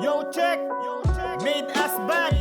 Yo check, made us bad.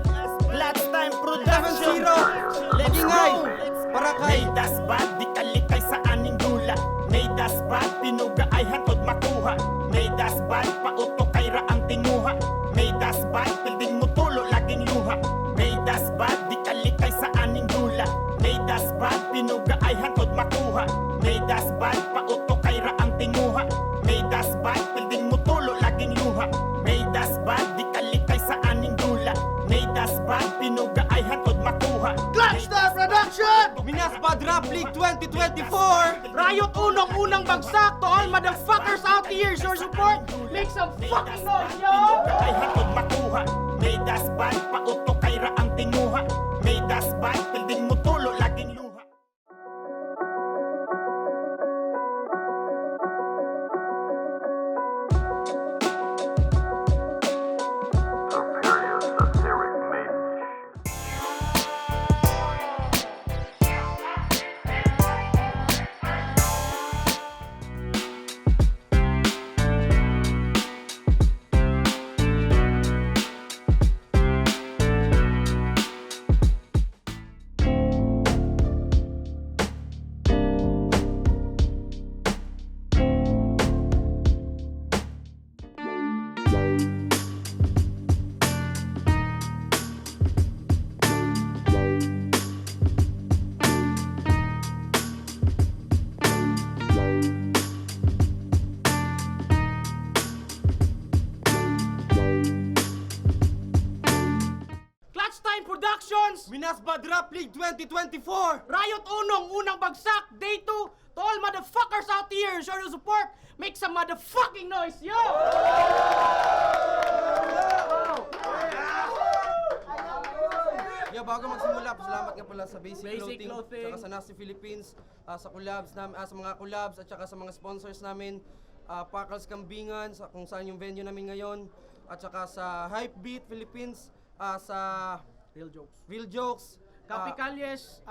Last time production. 7-0. Let's Ingay. go. Parakay. Made us bad, di kalikay sa aning dula. Made us bad, pinuga ay hatod makuha. Made us bad, pauto kay raang tinguha. Made us bad, pilding mo tulo laging luha. Made us bad, di kalikay sa aning dula. Made us bad, pinuga ay hatod makuha. Made us bad, pauto kay raang tinguha. Made us bad, pilding mo tulo laging luha. Made us bad, di kalikay sa aning dula. Made us bad, pinuga ay hatod makuha. Clutch Star Production! Minas Bad Rap League 2024! Riot unang bagsak to all motherfuckers out here. Your support, make some fucking noise, yo! Pinuga ay hatod makuha. Made us bad, pauto kay raang tinguha. Made us bad, pilding mo tulo laging luha. Superior satiric mania. Clutch Time Productions, Minas Bad Rap League 2024! Riot unang bagsak, day 2 to all motherfuckers out here. Show your support, make some motherfucking noise, yo! Yeah, bago magsimula, pasalamat nga pala sa Basic, Basic Clothing. saka sa Nasi Philippines, sa collabs namin, sa mga collabs at saka sa mga sponsors namin, Pakals Kambingan, sa kung saan yung venue namin ngayon, at saka sa Hypebeat Philippines, sa Real jokes. Real Jokes, Capicalyes,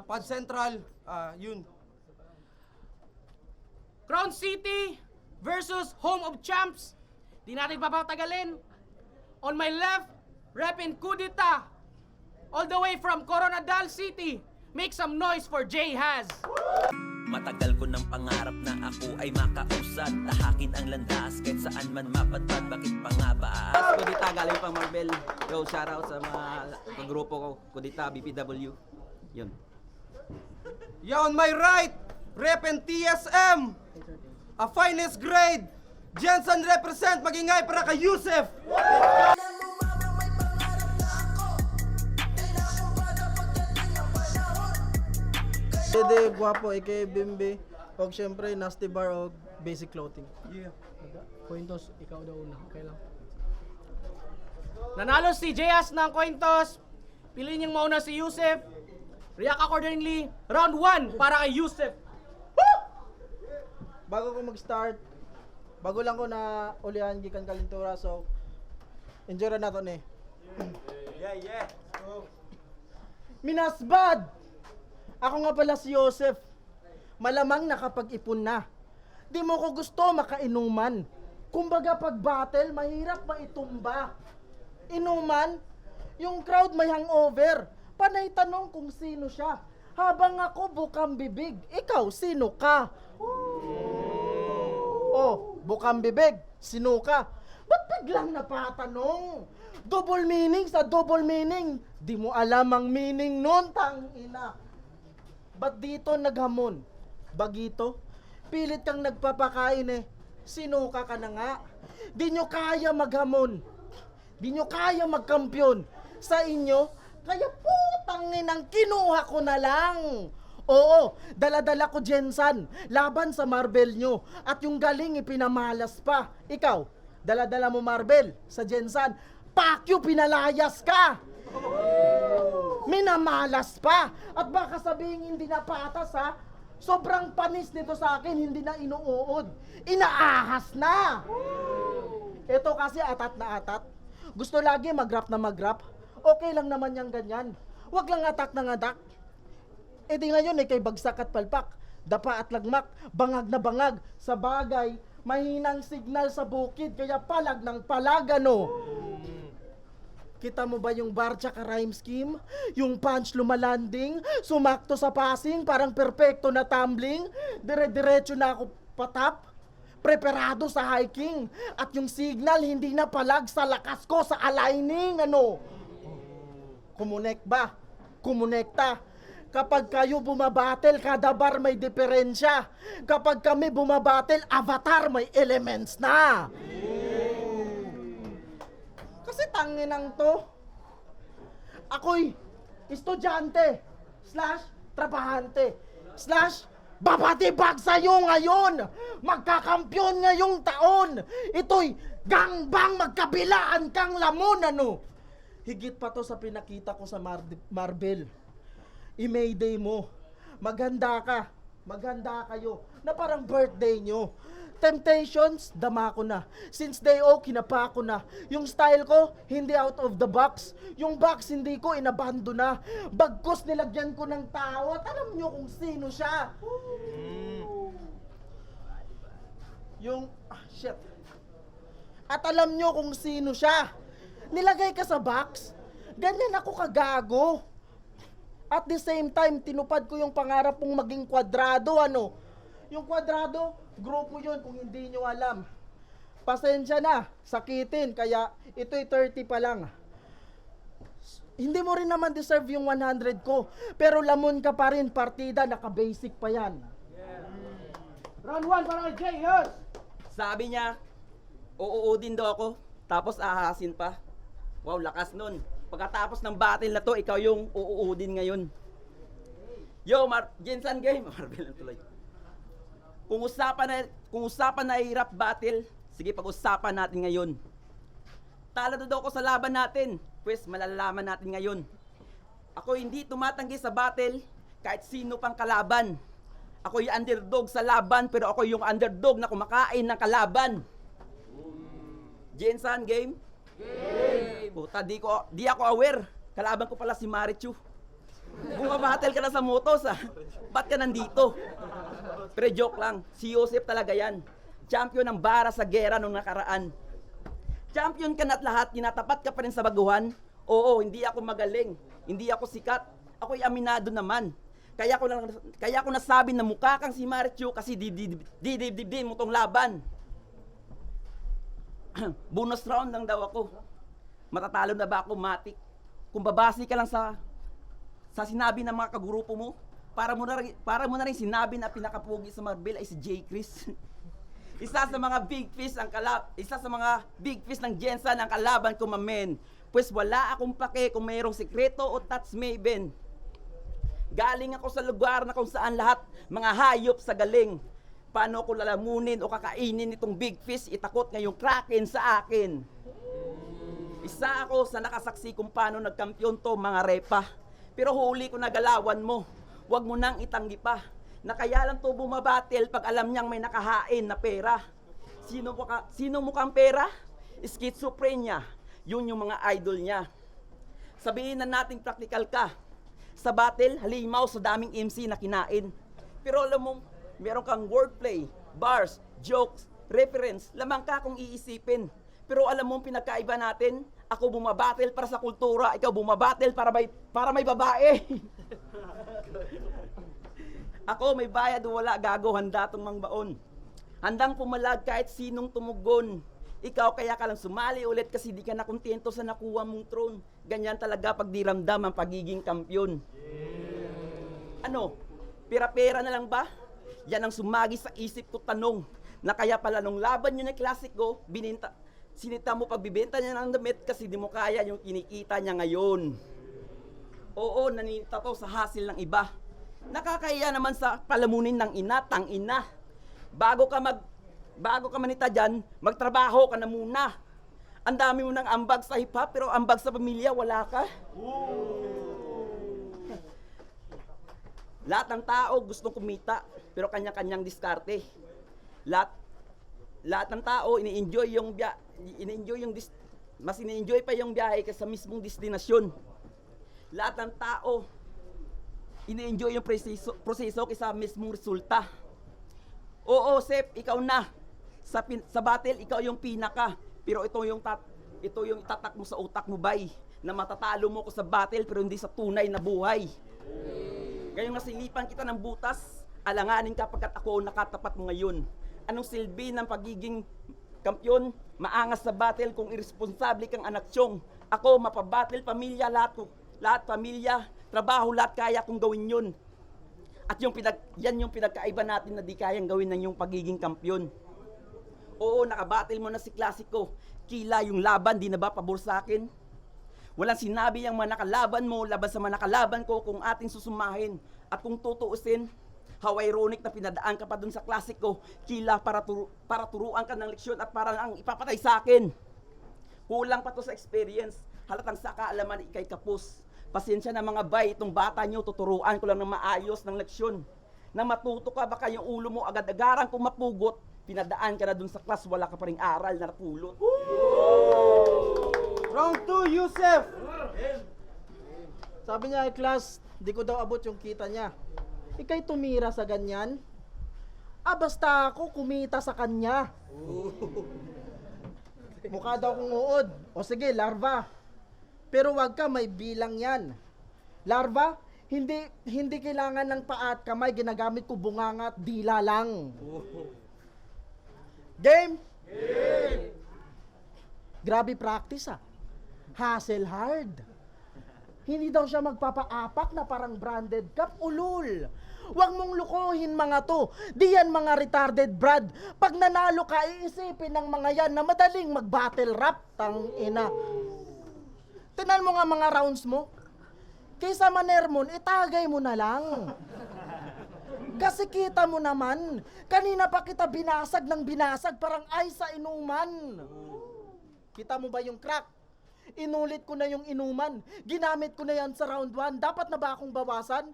Pod Central, yun. Crown City versus Home of Champs. Di natin papatagalin. On my left, Repin Kudita. All the way from Coronadal City. Make some noise for Jay Haz. Matagal ko ng pangarap na ako ay makausad. Tahakin ang landas kahit saan man mapadpad. Bakit pa nga ba? Kudita galing pang Marvel. Yo, shoutout sa mga kagrupo ko. Kudita, BPW. Yun. Yeah, on my right, Repen TSM, a finest grade, Jensen represent, magingay para kay Yusef. Dede Guapo, aka Bimbi, o syempre Nasty Bar o Basic Clothing. Yeah. Cointos, ikaw daw una. Okay lang. Nanalo si Jayas ng Cointos. Piliin niyang mauna si Yusef. React accordingly. Round 1 para kay Yusef. Bago ko mag-start, bago lang ko na ulihan gikan kalintura, so enjoy na nato ni. Yeah. Minas Bad! Ako nga pala si Joseph. Malamang nakapag-ipon na. Di mo ko gusto makainuman. Kumbaga pag battle, mahirap maitumba. Inuman, yung crowd may hangover. Panay tanong kung sino siya. Habang ako bukang bibig, ikaw sino ka? Oh, bukang bibig, sino ka? Ba't biglang napatanong? Double meaning sa double meaning. Di mo alam ang meaning nun, tangina. Ba't dito naghamon? Bagito? Pilit kang nagpapakain eh. Sinuka ka na nga. Di nyo kaya maghamon. Di nyo kaya magkampyon. Sa inyo, kaya putangin ang kinuha ko na lang. Oo, dala-dala ko Jensen, laban sa Marvel nyo. At yung galing ipinamalas pa. Ikaw, dala-dala mo Marvel sa Jensen, pakyo pinalayas ka. Minamalas pa. At baka sabihin hindi na patas ha. Sobrang panis nito sa akin, hindi na inuuod. Inaahas na. Ito kasi atat na atat. Gusto lagi mag-rap na mag-rap. Okay lang naman yung ganyan. Huwag lang atak ng atak. E di ngayon kay bagsak at palpak. Dapa at lagmak, bangag na bangag. Sa bagay, Mahinang signal sa bukid, kaya palag ng palag, ano? Kita mo ba yung bar tsaka rhyme scheme? Yung punch lumalanding, sumakto sa passing, parang perpekto na tumbling, dire-diretso na ako patap, preparado sa hiking, at yung signal hindi na palag sa lakas ko sa aligning, ano? Kumunek ba? Kumonekta. Kapag kayo bumabattle, kada bar may diferensya. Kapag kami bumabattle, avatar may elements na. Kasi tanginang to, ako'y estudyante / trabahante / babatibag sa'yo ngayon. Magkakampyon ngayong taon. Ito'y gangbang magkabilaan kang lamon, ano? Higit pa to sa pinakita ko sa Marvel. I-Mayday mo. Maganda ka. Maganda kayo. Na parang birthday nyo. Temptations, dama ko na. Since day O, kinapa ko na. Yung style ko, hindi out of the box. Yung box, hindi ko inabando na. Bagkus, nilagyan ko ng tao. At alam nyo kung sino siya. Yung, shit. At alam nyo kung sino siya. Nilagay ka sa box. Ganyan ako kagago. At the same time, tinupad ko yung pangarap kong maging kwadrado, ano? Yung kwadrado, grupo yun kung hindi nyo alam. Pasensya na, sakitin, kaya ito'y 30 pa lang. Hindi mo rin naman deserve yung 100 ko, pero lamon ka pa rin, partida, naka-basic pa yan. Round 1 para kay Jay, yes! Sabi niya, uuudin daw ako, tapos ahasin pa. Wow, lakas nun. Pagkatapos ng battle na to, ikaw yung uuudin ngayon. Yo, Jensen game. Marvel na tuloy. Kung usapan na rap battle, sige pag-usapan natin ngayon. Talo na daw ako sa laban natin, pues malalaman natin ngayon. Ako hindi tumatanggi sa battle kahit sino pang kalaban. Ako yung underdog sa laban, pero ako yung underdog na kumakain ng kalaban. Jensen game? Game! Puta, di ako aware. Kalaban ko pala si Marichu. Bumabattle ka na sa motos, ah. Ba't ka nandito? Pero joke lang, si Joseph talaga yan. Champion ng bara sa gera nung nakaraan. Champion ka na't lahat, tinatapat ka pa rin sa baguhan. Oo, hindi ako magaling, hindi ako sikat, ako'y aminado naman. Kaya ko nasabi na mukha kang si Marichu kasi didibdibdin mo tong laban. Bonus round lang daw ako. Matatalo na ba ako, Matik? Kung babasi ka lang sa sinabi ng mga kagrupo mo, para mo na rin sinabi na pinakapugi sa Marvel ay si J. Chris. Isa sa mga big fish ng Jensen ang kalaban ko, mamen. Pues wala akong pake kung mayroong sikreto o touch maven. Galing ako sa lugar na kung saan lahat mga hayop sa galing. Paano ko lalamunin o kakainin itong big fish, itakot ngayong kraken sa akin. Isa ako sa nakasaksi kung paano nagkampiyon to, mga repa. Pero huli ko na galawan mo. Huwag mo nang itanggi pa. Na kaya lang to bumabatil pag alam niyang may nakahain na pera. Sino mukhang pera? Schizophrenia. Yun yung mga idol niya. Sabihin na nating practical ka. Sa battle, halimaw sa daming MC na kinain. Pero alam mo, meron kang wordplay, bars, jokes, reference, lamang ka kung iisipin. Pero alam mo pinagkaiba natin, ako bumabattle para sa kultura, ikaw bumabattle para may babae. Ako may bayad o wala, gago, handa tong mangbaon. Handang pumalag kahit sinong tumugon. Ikaw kaya ka lang sumali ulit kasi di ka nakontento sa nakuha mong throne. Ganyan talaga pag di ramdam ang pagiging kampyon. Ano, pera-pera na lang ba? Yan ang sumagi sa isip ko tanong. Na kaya pala nung laban nyo na classic ko, sinita mo pagbibenta niya ng damit kasi di mo kaya yung kinikita niya ngayon. Oo, naninita to sa hasil ng iba. Nakakaya naman sa palamunin ng ina, tang ina. Bago ka manita dyan, magtrabaho ka na muna. Ang dami mo ng ambag sa hip-hop, pero ambag sa pamilya, wala ka. Lahat ng tao gustong kumita, pero kanya-kanyang diskarte. Lahat ng tao mas ini-enjoy pa yung biyahe kaysa mismong destinasyon. Lahat ng tao ini-enjoy yung proseso kaysa mismong resulta. Oo, Sep, ikaw na. Sa battle, ikaw yung pinaka. Pero ito yung itatak mo sa utak mo, bay. Na matatalo mo ko sa battle pero hindi sa tunay na buhay. Ngayong nasilipan kita ng butas, alanganin ka pagkat ako ang nakatapat mo ngayon. Anong silbi ng pagiging kampyon? Maangas sa battle kung irresponsable kang anak tiyong. Ako, mapabattle, pamilya, lahat pamilya, trabaho, lahat kaya kong gawin yun. At yan yung pinagkaiba natin na di kayang gawin ng yung pagiging kampyon. Oo, nakabattle mo na si Klasiko. Kila yung laban, di na ba pabor sa akin? Walang sinabi yung mga nakalaban mo, laban sa mga nakalaban ko kung ating susumahin. At kung tutuusin, how ironic na pinadaan ka pa dun sa Klasiko. Kila para turuan ka ng leksyon at para ang ipapatay sa akin. Kulang pa to sa experience. Halatang sa kaalaman ikay kapos. Pasensya na mga bay, itong bata nyo, tuturuan ko lang ng maayos ng leksyon. Na matuto ka, baka yung ulo mo agad-agaran kung mapugot, pinadaan ka na dun sa class, wala ka pa ring aral na napulot. Round 2, Yusef! Sabi niya, class, di ko daw abot yung kita niya. Ika'y tumira sa ganyan? Basta ako kumita sa kanya. Mukha daw kong uod. O sige, larva. Pero wag ka, may bilang yan. Larva, hindi kailangan ng paa at kamay, ginagamit ko bunganga at dila lang. Game? Game! Grabe practice Hustle hard. Hindi daw siya magpapaapak na parang branded cup, ulul. Huwag mong lukuhin mga to. Di yan mga retarded brad. Pag nanalo ka, iisipin ng mga yan na madaling mag-battle rap, tang ina. Tinan mo nga mga rounds mo. Kaysa manermon, itagay mo na lang. Kasi kita mo naman, kanina pa kita binasag ng binasag, parang ay sa inuman. Kita mo ba yung crack? Inulit ko na yung inuman. Ginamit ko na yan sa round 1. Dapat na ba akong bawasan?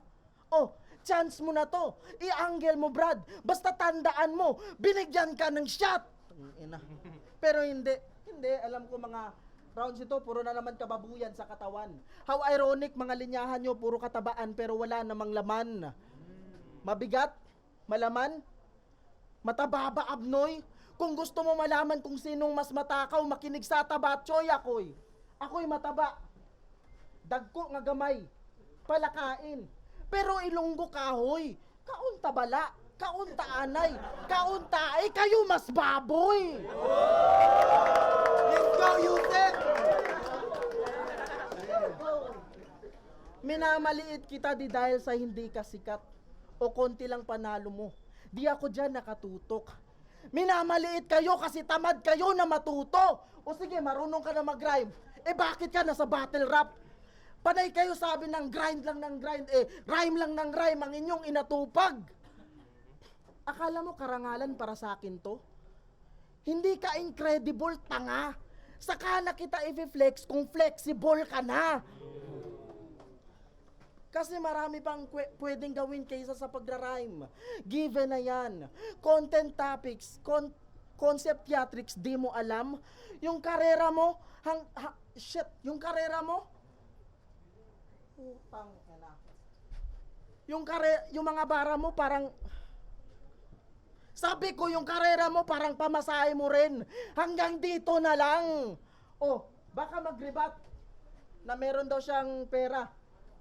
Oh, chance mo na to. I-angle mo, Brad. Basta tandaan mo, binigyan ka ng shot. Ina. Pero hindi. Alam ko mga rounds ito, puro na naman kababuyan sa katawan. How ironic, mga linyahan nyo, puro katabaan pero wala namang laman. Mabigat? Malaman? Mataba ba, Abnoy? Kung gusto mo malaman kung sinong mas matakaw, makinig sa taba, Choy ako'y. Ako'y mataba. Dagko nga gamay. Palakain. Pero ilonggo kahoy. Kaunta bala. Kaunta anay. Kaunta ay kayo mas baboy. Let's go, Yusef! Minamaliit kita di dahil sa hindi ka sikat o konti lang panalo mo. Di ako dyan nakatutok. Minamaliit kayo kasi tamad kayo na matuto. O sige, marunong ka na mag-rhyme. Bakit ka nasa battle rap? Panay kayo sabi ng grind lang ng grind. Rhyme lang ng rhyme ang inyong inatupag. Akala mo karangalan para sa akin to? Hindi ka incredible, tanga. Saka na kita i-flex kung flexible ka na. Kasi marami pang pwedeng gawin kaysa sa pagra-rhyme. Given na yan. Content topics, concept theatrics, di mo alam. Yung karera mo, yung karera mo, putang ina. Yung mga bara mo parang, sabi ko yung karera mo parang pamasahe mo rin. Hanggang dito na lang. Oh, baka mag-rebat na meron daw siyang pera.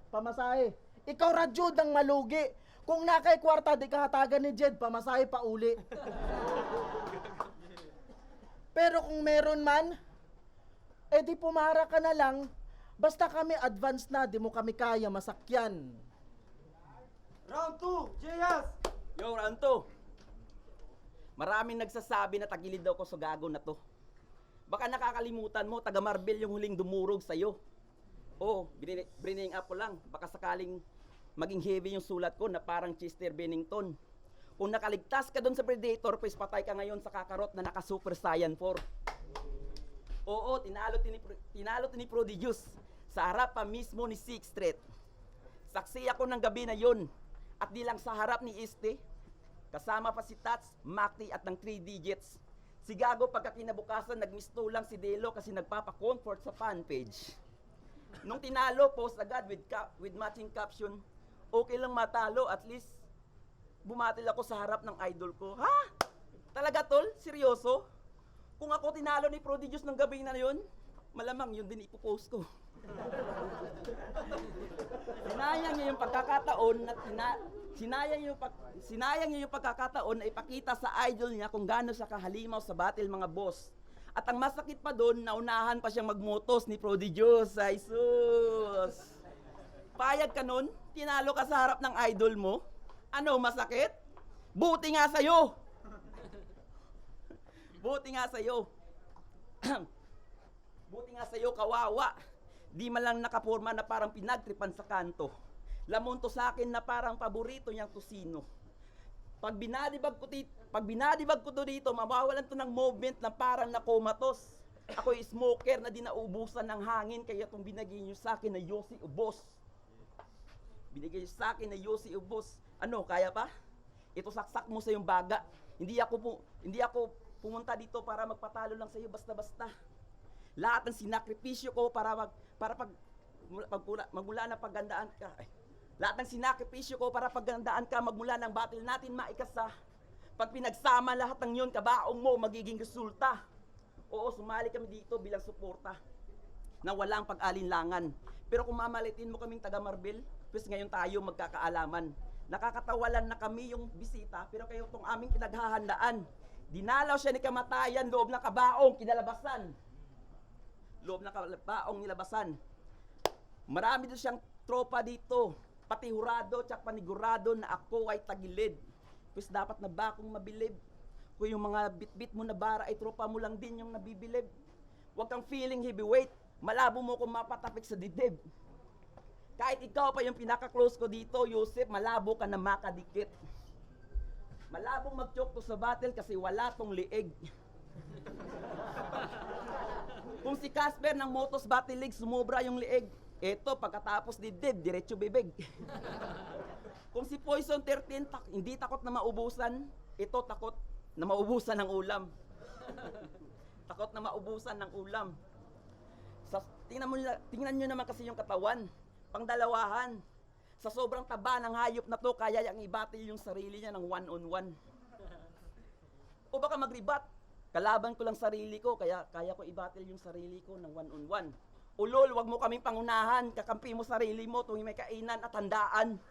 Pamasahe. Ikaw Rajud ang malugi. Kung nakay kwarta, di kahatagan ni Jed, pamasahe pa uli. Pero kung meron man, di pumara ka na lang. Basta kami advance na, di mo kami kaya masakyan. Round 2, Jayas! Yo, round 2. Maraming nagsasabi na tagilid daw ko sa gago na to. Baka nakakalimutan mo, taga Marvel yung huling dumurog sa'yo. Bring up ko lang. Baka sakaling maging heavy yung sulat ko na parang Chester Bennington. Kung nakaligtas ka doon sa Predator, pues patay ka ngayon sa Kakarot na naka Super Saiyan 4. Oo, tinalo ni Prodigious sa harap pa mismo ni Sixth Street. Saksi ako ng gabi na yon. At di lang sa harap ni Este. Kasama pa si Tats, Makti at ng 3 digits. Si Gago pagkakinabukasan nagmisto lang si Delo kasi nagpapa-comfort sa fan page. Nung tinalo, post agad with matching caption, okay lang matalo, at least bumatil ako sa harap ng idol ko. Ha? Talaga tol? Seryoso? Kung ako tinalo ni Prodigious ng gabi na yun, malamang yun din ipopost ko. Sinayang niya yung pagkakataon na sinayang niya yung pagkakataon na ipakita sa idol niya kung gaano siya kahalimaw sa battle mga boss. At ang masakit pa doon, naunahan pa siyang magmotos ni Prodigious. Ay sus! Payag ka nun? Tinalo ka sa harap ng idol mo? Ano, masakit? Buti nga sa'yo! Buti nga sa'yo. Buti nga sa'yo, kawawa. Di man lang nakapurma na parang pinagtripan sa kanto. Lamon to sa akin na parang paborito niyang tusino. Pag binadibag ko to dito, mawawalan to ng movement na parang nakomatos. Ako'y smoker na di naubusan ng hangin, kaya itong binigay niyo sa akin na Yossi Ubos. Binigay niyo sa akin na Yossi Ubos. Ano, kaya pa? Ito saksak mo sa yung baga. Hindi ako pumunta dito para magpatalo lang sa iyo basta-basta. Lahat ng sinakripisyo ko magmula ng paggandaan ka. Lahat ng sinakripisyo ko para paggandaan ka magmula ng battle natin maikasa. Pag pinagsama lahat ng yun, kabaong mo magiging resulta. Oo, sumali kami dito bilang suporta na walang pag-alinlangan. Pero kung mamalitin mo kaming taga Marbel, pues ngayon tayo magkakaalaman. Nakakatawalan na kami yung bisita, pero kayo tong aming pinaghahandaan. Dinalaw siya ni kamatayan, loob ng kabaong kinalabasan. Loob ng kabaong nilabasan. Marami doon siyang tropa dito, pati hurado at panigurado na ako ay tagilid. Pues dapat na ba akong mabilib? Kung yung mga bit-bit mo na bara ay tropa mo lang din yung nabibilib. Huwag kang feeling heavyweight, malabo mo kung mapatapik sa dibdib. Kahit ikaw pa yung pinaka-close ko dito, Yusef, malabo ka na makadikit. Malabong mag-choke to sa battle kasi wala tong liig. Kung si Casper ng Motos Battle League sumobra yung liig, eto pagkatapos dibdib, diretso bibig. Kung si Poison 13 hindi takot na maubusan, ito takot na maubusan ng ulam. Takot na maubusan ng ulam. Tingnan nyo naman kasi yung katawan. Pangdalawahan. Sa sobrang taba ng hayop na to, kaya yung ibatil yung sarili niya ng one-on-one. O baka mag-rebat. Kalaban ko lang sarili ko, kaya ko ibatil yung sarili ko ng one-on-one. Ulol, wag mo kaming pangunahan, kakampi mo sarili mo tuwing may kainan at handaan.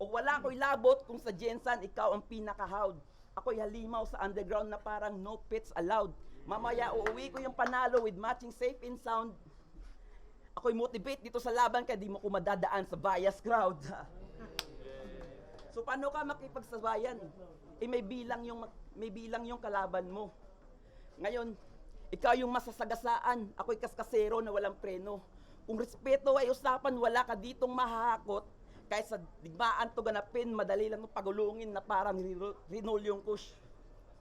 O wala ko'y labot kung sa Jensan ikaw ang pinaka-howd. Ako'y halimaw sa underground na parang no pets allowed. Mamaya uuwi ko yung panalo with matching safe and sound. Ako'y motivate dito sa laban kaya di mo ko madadaan sa bias crowd. So paano ka makipagsabayan? May bilang yung kalaban mo. Ngayon, ikaw yung masasagasaan, ako'y kaskasero na walang preno. Kung respeto ay usapan, wala ka ditong mahahakot. Kahit sa digmaan to ganapin, madali lang pagulungin na parang rinol yung kush.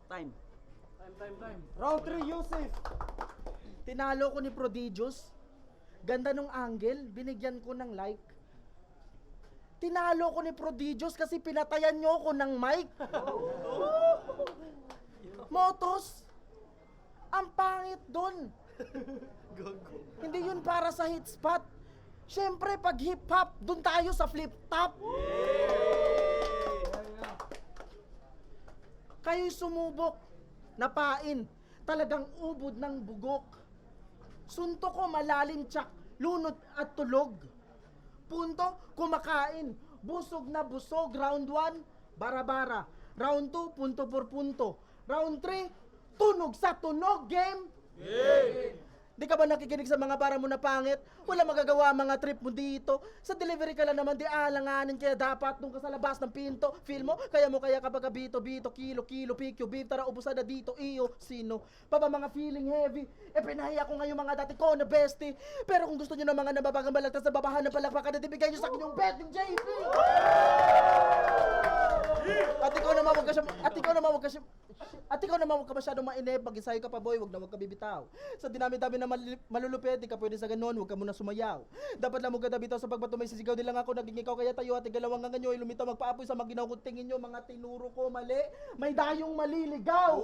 Time. Round 3, Yusef. Tinalo ko ni Prodigious. Ganda nung angle, binigyan ko ng like. Tinalo ko ni Prodigious kasi pinatayan nyo ko ng mic. Motos, ang pangit dun. Hindi yun para sa hit spot. Siyempre, pag hip hop, dun tayo sa flip top. Kayo'y sumubok, napain, talagang ubod ng bugok. Sunto ko malalim tsak, lunod at tulog. Punto, kumakain, busog na busog. Round 1, bara-bara. Round 2, punto por punto. Round 3, tunog sa tunog, game! Yay! Di ka ba nakikinig sa mga para mo na pangit? Wala magagawa mga trip mo dito. Sa delivery ka lang naman di alanganin, kaya dapat nung ka sa labas ng pinto. Feel mo, kaya kapag bito, kilo, PQ, beef, tara ubusan na dito, iyo, sino? Pa ba mga feeling heavy? Pinahiya ko ngayon mga dati ko na bestie. Pero kung gusto nyo ng mga nababagang balagtas sa babahan ng palakpakan, na ibigay nyo sa akin yung bet ng JP! At ikaw naman wag ka masyadong mainip. Mag-isayo ka pa boy, wag ka bibitaw. Sa dinami-dami na malulupit, di ka pwede sa ganon, wag ka muna sumayaw. Dapat lang mo ganda bitaw sa pagbato may sisigaw din lang ako. Naging ikaw kaya tayo at igalawang nga ganyo. Lumitaw magpaapoy sa maginaw kung tingin nyo. Mga tinuro ko mali, may dayong maliligaw.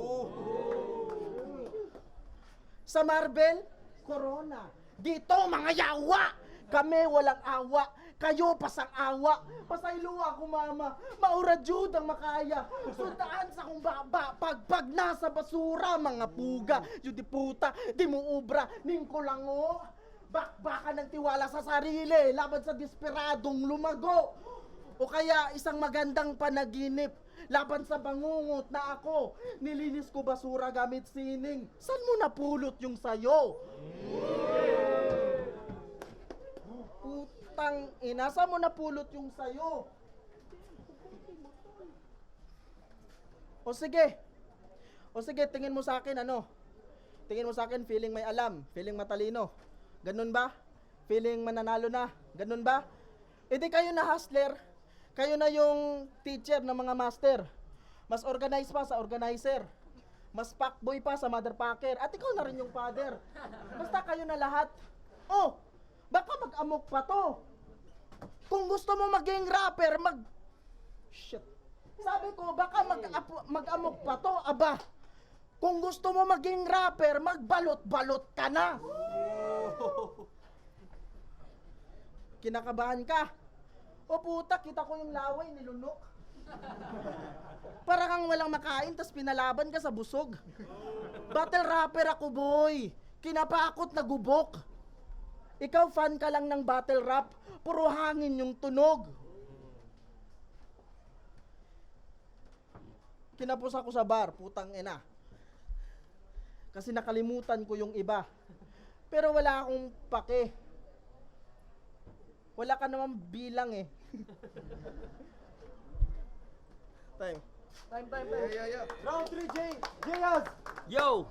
Sa Marbel, Corona. Dito mga yawa, kami walang awa. Kayo pasang awa, pasayluwa ko mama, maura jud ang makaya. Sundaan sa kung pag nasa basura, mga puga, judi puta, di mo ubra, ning ko lang o. Bakbaka ng tiwala sa sarili, laban sa desperadong lumago. O kaya isang magandang panaginip, laban sa bangungot na ako, nilinis ko basura gamit sining. Saan mo napulot yung sayo? Putang ina, saan mo napulot yung sayo? O sige, tingin mo sa akin ano? Tingin mo sa akin feeling may alam, feeling matalino. Ganun ba? Feeling mananalo na. Ganun ba? E di kayo na hustler. Kayo na yung teacher ng mga master. Mas organized pa sa organizer. Mas fuckboy pa sa motherfucker. At ikaw na rin yung father. Basta kayo na lahat. Oh, baka mag-amok pa to. Kung gusto mo maging rapper, Shit. Sabi ko, baka mag-amok pa to. Aba, kung gusto mo maging rapper, magbalot-balot ka na. Kinakabahan ka. O puta, kita ko yung laway, nilunok. Para kang walang makain, tas pinalaban ka sa busog. Battle rapper ako, boy. Kinapakot na gubok. Ikaw fan ka lang ng battle rap, puro hangin yung tunog. Kinapos ako sa bar, putang ina. Kasi nakalimutan ko yung iba. Pero wala akong pake. Wala ka naman bilang eh. Time. Round 3, Jay. Jayaz! Yo!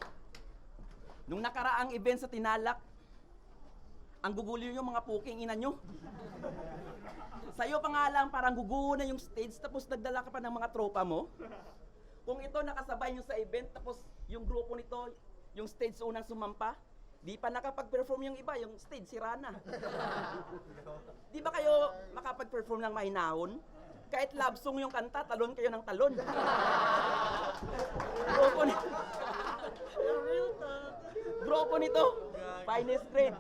Nung nakaraang event sa Tinalak, ang gugulo yung mga puking ina nyo. Sa'yo pa nga lang, parang guguho na yung stage, tapos nagdala ka pa ng mga tropa mo. Kung ito nakasabay nyo sa event, tapos yung grupo nito, yung stage unang sumampa, di pa nakapag-perform yung iba, yung stage sira na. Di ba kayo makapag-perform ng mahinahon? Kahit love song yung kanta, talon kayo ng talon. Grupo nito, finest grade,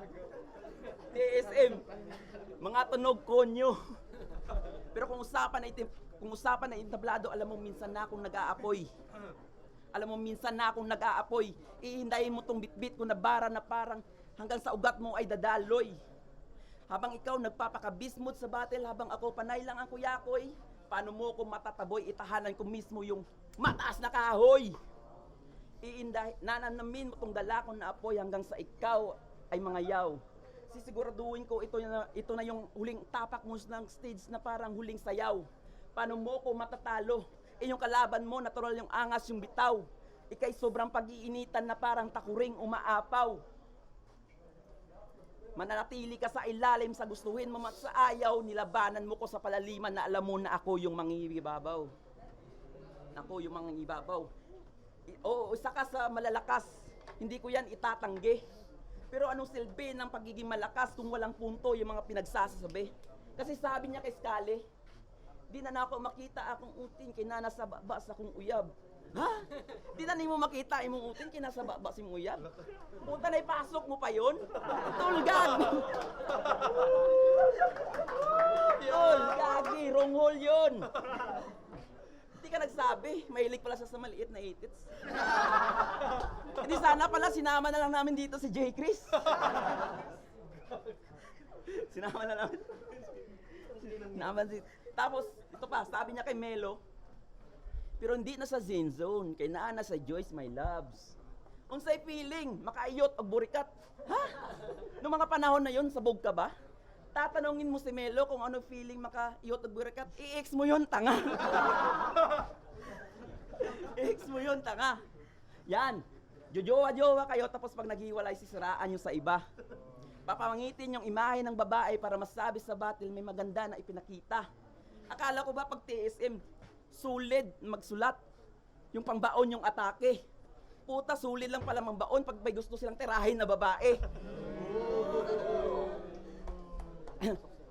TSM, mga tunog konyo. Pero kung usapan na entablado, alam mo minsan na akong nag-aapoy. Ihindayin mo tong bitbit ko na bara na parang hanggang sa ugat mo ay dadaloy. Habang ikaw nagpapakabismod sa battle, habang ako panay lang ang kuyakoy, paano mo ko matataboy, itahanan ko mismo yung mataas na kahoy. Nananamin mo tong dalakon na apoy hanggang sa ikaw ay mga yaw. Sisiguraduhin ko ito na yung huling tapak mo ng stage na parang huling sayaw. Paano mo ko matatalo? Yung kalaban mo, natural yung angas, yung bitaw. Ika'y sobrang pag-iinitan na parang takuring umaapaw. Mananatili ka sa ilalim sa gustuhin mo at sa ayaw, nilabanan mo ko sa palaliman na alam mo na ako yung mangingibabaw. Oo, isa ka sa malalakas. Hindi ko yan itatanggi. Pero anong silbi ng pagiging malakas kung walang punto yung mga pinagsasabi? Kasi sabi niya kay Scully, di na ako makita akong uting kinana sa baba sa kong uyab. Ha? Di na mo makita imong uting kinasa baba si mong uyab? Punta na ipasok mo pa yun? Tulgag! Tulgagi, wrong hole yun! Hindi ka nagsabi, mahilig pala siya sa maliit na itits. Hindi sana pala, sinama na lang namin dito si J. Chris. Sinama na namin. Tapos, ito pa, sabi niya kay Melo, pero hindi na sa Zen Zone, kay naana sa Joyce My Loves. Unsay feeling, makaiyot o burikat? Ha? Noong mga panahon na yon, sabog ka ba? Tatanungin mo si Melo kung ano feeling makaiyot o burikat, i-ex mo yun, tanga. I-ex mo yun, tanga. Yan, jojowa-jowa kayo, tapos pag naghiwalay, sisiraan nyo sa iba. Papamangitin yung imahe ng babae para masabi sa battle may maganda na ipinakita. Akala ko ba pag TSM, sulid magsulat, yung pangbaon yung atake. Puta, sulid lang pala mangbaon pag may gusto silang tirahin na babae.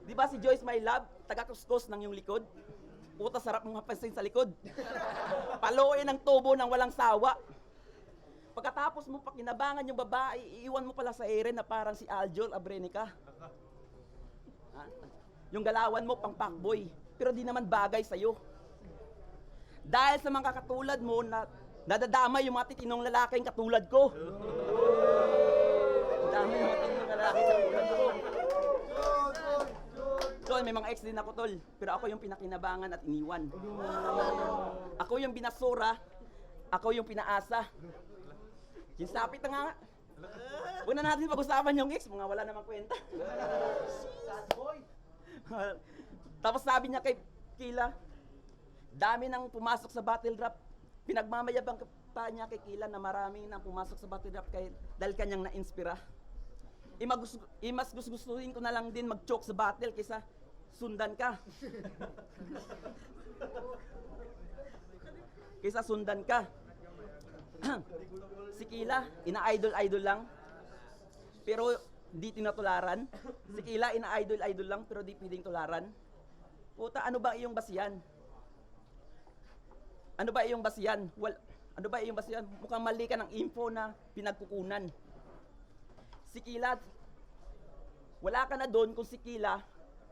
Di ba si Joyce My Love, taga-kuskus ng yung likod? Puta, sarap mong hapansin sa likod. Paluin ang tubo ng walang sawa. Pagkatapos mo pakinabangan yung babae, iiwan mo pala sa ere na parang si Aljol Abrenica. Yung galawan mo pang fuckboy, pero di naman bagay sa'yo. Dahil sa mga katulad mo na nadadamay yung mga titinong lalaking katulad ko. Dami yung mga titinong lalaking katulad ko. Tol, may mga ex din ako, tol. Pero ako yung pinakinabangan at iniwan. Ako yung binasura. Ako yung pinaasa. Kinsapit na nga. Huwag na natin pag-usapan yung ex. Mga wala namang kwenta. Tapos sabi niya kay Kila, dami nang pumasok sa battle rap. Pinagmamayabang pa niya kay Kila na maraming nang pumasok sa battle rap dahil kanyang na-inspira. Mas gustuhin ko na lang din mag-choke sa battle kaysa sundan ka. Kaysa sundan ka. Si Kila, ina-idol-idol lang. Pero di tinatularan. Si Kila, ina-idol-idol lang pero di pwedeng tularan. Puta, ano ba iyong basihan? Ano ba iyong basihan? Ano ba iyong basihan? Mukhang mali ka ng info na pinagkukunan. Si Kila, wala ka na doon kung si Kila,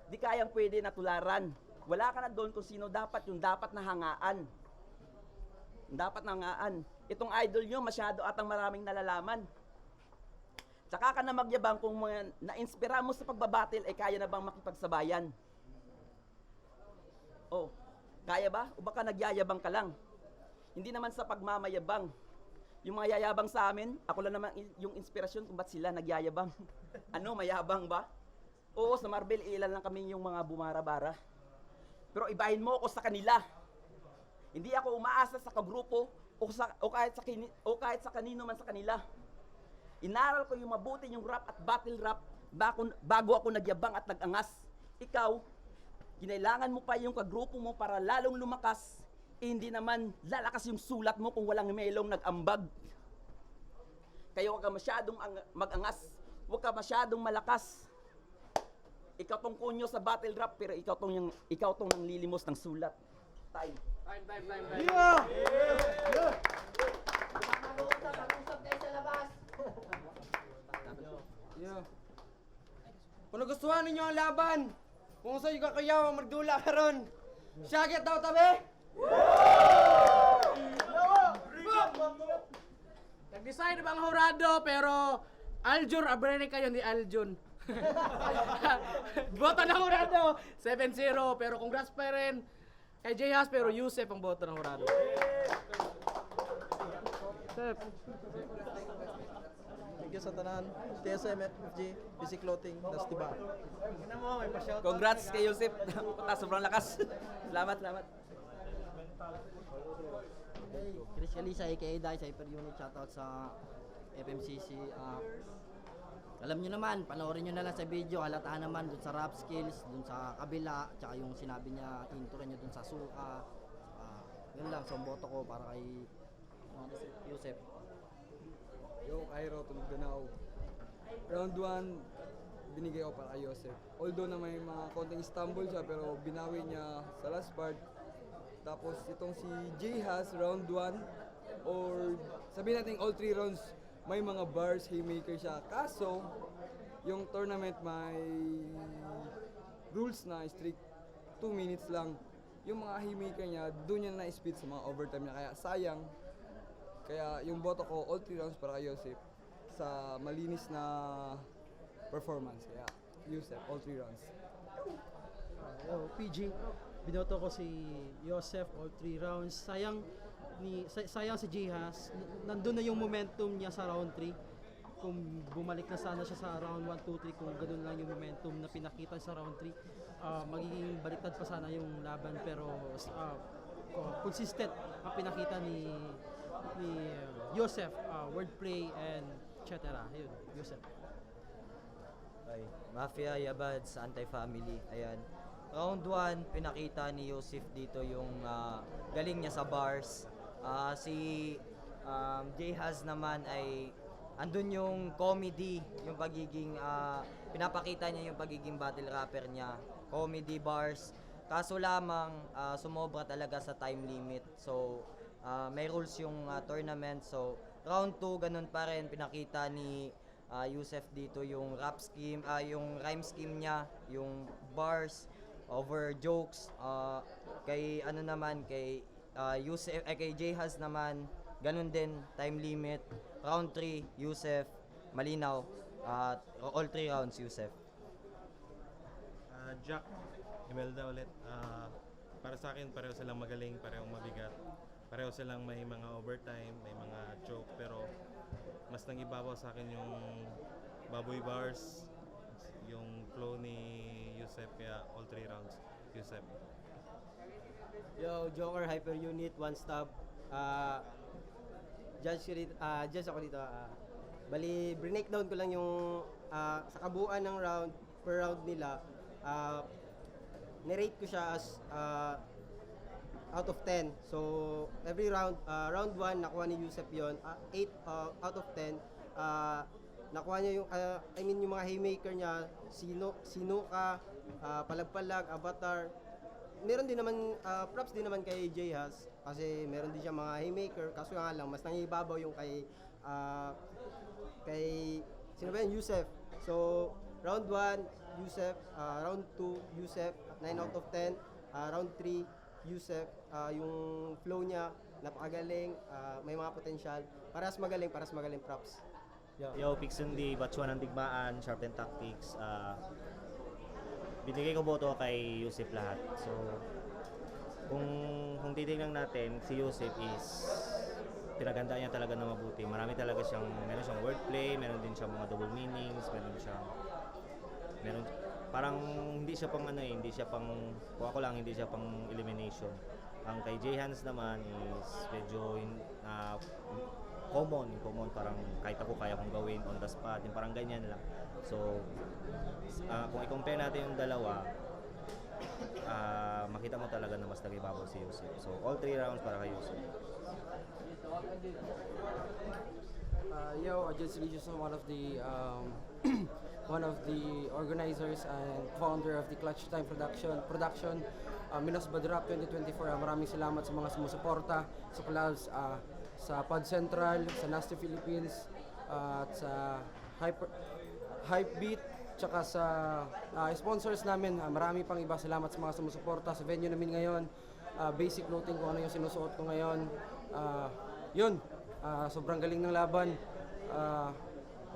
di kayang pwede na tularan. Wala ka na doon kung sino dapat yung dapat na hangaan. Dapat na hangaan. Itong idol nyo, masyado atang maraming nalalaman. Tsaka ka na magyabang kung mga na-inspira mo sa pagbabattle, ay kaya na bang makipagsabayan? Oh, kaya ba? O baka nagyayabang ka lang? Hindi naman sa pagmamayabang. Yung mga yayabang sa amin, ako lang naman yung inspirasyon kung ba't sila nagyayabang. Ano, mayabang ba? Oo, sa Marvel, ilan lang kami yung mga bumarabara. Pero ibahin mo ako sa kanila. Hindi ako umaasa sa kagrupo o kahit sa kanino man sa kanila. Inaral ko yung mabuti yung rap at battle rap bago ako nagyabang at nagangas. Ikaw, kinailangan mo pa yung kagrupo mo para lalong lumakas. Hindi naman lalakas yung sulat mo kung walang melong nag-ambag. Kaya huwag ka masyadong mag-angas. Huwag ka masyadong malakas. Ikaw tong kunyo sa battle rap, pero ikaw tong nanglilimos ng sulat. Time. Time. Yeah. Kung nagustuhan ninyo ang laban, kung sa'yo kakayaw, magdula ka ron. Syagit daw tabi! Nag-decide bang hurado pero Aljur abrene kayo ni Aljun. Boto ng hurado 7-0 pero congrats pa rin kay Jayhas pero Yusef ang boto ng hurado. Sep. Thank you sa tanan. TSM, FFG, PC Clothing, das tiba. Congrats kay Yusef. Puta, sobrang lakas. Salamat. Chris Calisa aka Dai sa Hyper Unit, shoutout sa FMCC. Alam nyo naman, panoorin nyo na lang sa video, halata naman dun sa rap skills, dun sa kabila, tsaka yung sinabi niya, intro niya dun sa suka. Yun lang, so boto ko para kay Yusef. Yo, Cairo, Tulugdanao. Round 1, binigay ko para kay Yosef. Although na may mga konting stumble siya, pero binawi niya sa last part. Tapos itong si Jayhas, round 1, or sabihin natin all 3 rounds, may mga bars, haymaker siya. Kaso, yung tournament may rules na strict 2 minutes lang. Yung mga haymaker niya, doon niya na-speed sa mga overtime niya. Kaya sayang. Kaya yung boto ko, all 3 rounds para kay Yosef sa malinis na performance. Kaya Yosef, all 3 rounds. PG, binoto ko si Yosef all 3 rounds. Sayang si Jihas. Nandun na yung momentum niya sa round 3. Kung bumalik na sana siya sa round 1, 2, 3, kung ganun lang yung momentum na pinakita sa round 3, magiging baliktad pa sana yung laban, pero consistent ang pinakita ni Yosef, wordplay and etc. Yun, Yosef. Okay. Mafia Yabads, Anti-Family. Ayan. Round 1, pinakita ni Yosef dito yung galing niya sa bars. Si Jayhas naman ay andun yung comedy, yung pagiging pinapakita niya yung pagiging battle rapper niya. Comedy bars. Kaso lamang sumobra talaga sa time limit. So may rules yung tournament. So round 2 ganun pa rin, pinakita ni Yusef dito yung rap scheme, yung rhyme scheme niya, yung bars, over jokes. Kay ano naman, kay Yusef, kay Jehaz naman, ganun din, time limit. Round 3, Yusef, malinaw. All 3 rounds, Yusef. Jack, Imelda ulit. Para sa akin, pareho silang magaling, pareho mabigat. Pareho silang may mga overtime, may mga choke, pero mas nangibabaw sa akin yung baboy bars, yung flow ni Yusef, kaya all 3 rounds, Yusef. Yo, Joker, Hyper Unit, One Stop. Judge ako dito. Bali, breakdown ko lang yung sa kabuuan ng round, per round nila. Nirate ko siya as out of 10. So, every round, round 1, nakuha ni Yusef yun. 8 out of 10. Nakuha niya yung, yung mga haymaker niya, Sinuka, Palag-Palag, Avatar. Meron din naman, props din naman kay Jehaz kasi meron din siya mga haymaker. Kaso nga lang, mas nangibabaw yung kay sino ba yun? Yusef. So, round 1, Yusef. Round 2, Yusef. 9 out of 10. Round 3, Yusef. Yung flow niya, napakagaling. May mga potential. Paras magaling props. Yo, Pixundi, Batsuan ng Digmaan, Sharpen Tactics. Binigay ko boto kay Yusef lahat. So, kung titingnan natin, si Yusef is pinaganda niya talaga na mabuti. Marami talaga meron siyang wordplay, meron din siyang mga double meanings, parang hindi siya pang hindi siya pang, kung ako lang, hindi siya pang elimination. Ang kay Jehaz naman is medyo common, parang kahit ako kaya kong gawin on the spot, yung parang ganyan lang. So, kung i-compare natin yung dalawa, makita mo talaga na mas nagibabaw si Yusef. So, all 3 rounds para kay Yusef. Yo, Ajay Religious, one of the one of the organizers and founder of the Clutch Time production. Minos Badrap 2024. Maraming salamat sa mga sumusuporta sa clubs, sa Pod Central, sa Nasty Philippines, at sa Hypebeat, tsaka sa sponsors namin. Marami pang iba. Salamat sa mga sumusuporta sa venue namin ngayon. Basic clothing kung ano yung sinusuot ko ngayon. Yun, sobrang galing ng laban.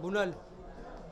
Bunal.